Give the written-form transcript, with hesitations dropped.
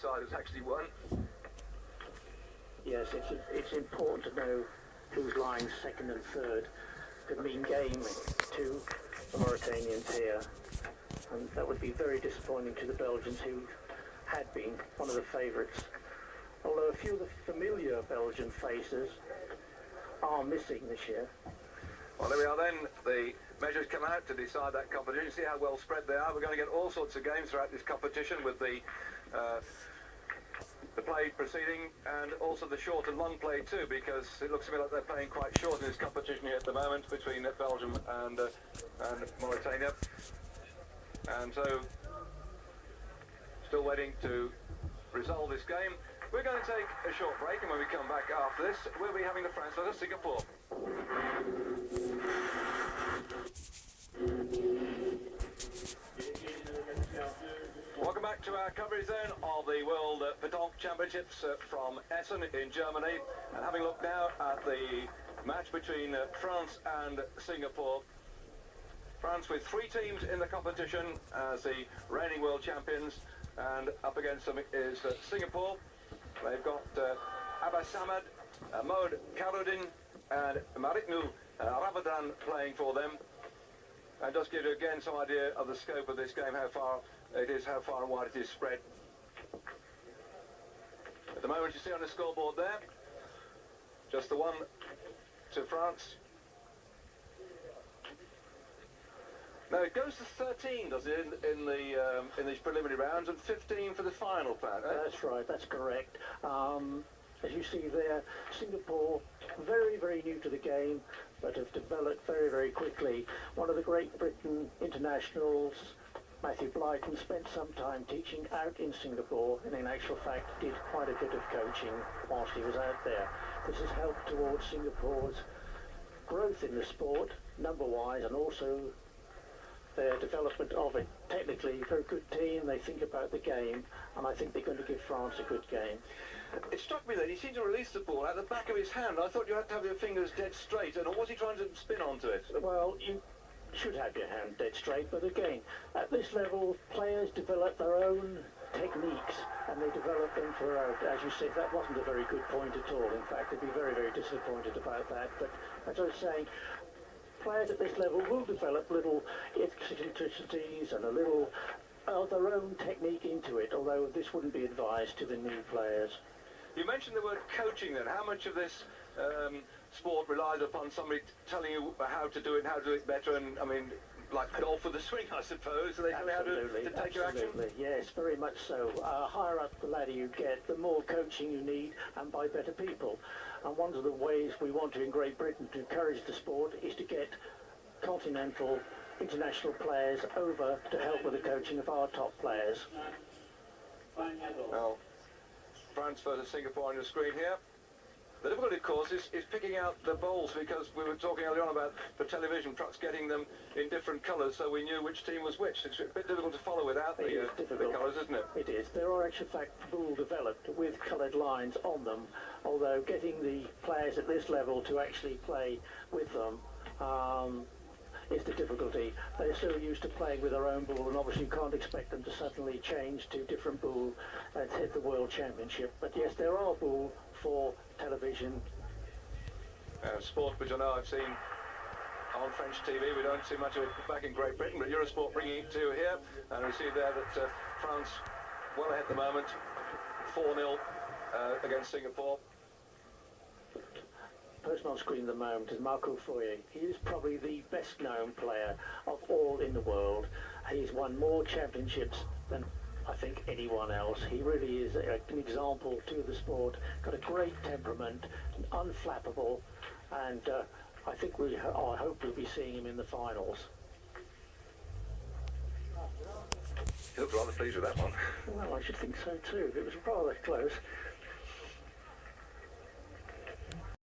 side has actually won. Yes, it's important to know who's lying second and third. Could mean game to the Mauritanians here, and that would be very disappointing to the Belgians, who had been one of the favourites. Although a few of the familiar Belgian faces are missing this year. Well, there we are then. The measures come out to decide that competition. See how well spread they are. We're going to get all sorts of games throughout this competition, with the play proceeding, and also the short and long play too, because it looks to me like they're playing quite short in this competition here at the moment between Belgium and Mauritania. And so, still waiting to resolve this game. We're going to take a short break, and when we come back after this, we'll be having the France versus Singapore. Welcome back to our coverage then of the World Pétanque Championships from Essen in Germany, and having a look now at the match between France and Singapore. France with 3 teams in the competition as the reigning world champions, and up against them is Singapore. They've got Abbas Samad, Mohd Karuddin and Mariknu Ramadan playing for them. And just give you again some idea of the scope of this game, how far it is, how far and wide it is spread. At the moment, you see on the scoreboard there, just the 1 to France. Now it goes to 13, does it, in these preliminary rounds, and 15 for the final, Pat? Eh? That's right, that's correct. As you see there, Singapore, very, very new to the game, but have developed very, very quickly. One of the Great Britain internationals, Matthew Blyton, spent some time teaching out in Singapore, and in actual fact did quite a bit of coaching whilst he was out there. This has helped towards Singapore's growth in the sport, number-wise, and also their development of it. Technically, a very good team. They think about the game, and I think they're going to give France a good game. It struck me that he seemed to release the ball at the back of his hand. I thought you had to have your fingers dead straight, and was he trying to spin onto it? Well, you should have your hand dead straight, but again, at this level, players develop their own techniques, and they develop them throughout. As you said, that wasn't a very good point at all. In fact, they'd be very, very disappointed about that. But as I was saying, players at this level will develop little eccentricities and a little of their own technique into it, although this wouldn't be advised to the new players. You mentioned the word coaching then. How much of this sport relies upon somebody telling you how to do it and how to do it better, and I mean, like golf with the swing, I suppose, so they tell you how to take your action? Yes, very much so. Higher up the ladder you get, the more coaching you need, and by better people. And one of the ways we want to in Great Britain to encourage the sport is to get continental international players over to help with the coaching of our top players. Now, France versus Singapore on your screen here. The difficulty, of course, is picking out the bowls, because we were talking earlier on about the television trucks getting them in different colours, so we knew which team was which. It's a bit difficult to follow without the colours, isn't it? It is. There are actually, in fact, rules developed with coloured lines on them, although getting the players at this level to actually play with them is the difficulty. They're so used to playing with their own ball, and obviously you can't expect them to suddenly change to different ball and hit the World Championship. But yes, there are balls for television. Sport which I know I've seen on French TV. We don't see much of it back in Great Britain, but Eurosport bringing it to here, and we see there that France well ahead at the moment, 4-0 against Singapore. Person on screen at the moment is Marco Foyot. He is probably the best known player of all in the world. He's won more championships than I think anyone else. He really is an example to the sport. Got a great temperament, unflappable, and I think I hope we'll be seeing him in the finals. He looked rather pleased with that one. Well, I should think so too. It was rather close.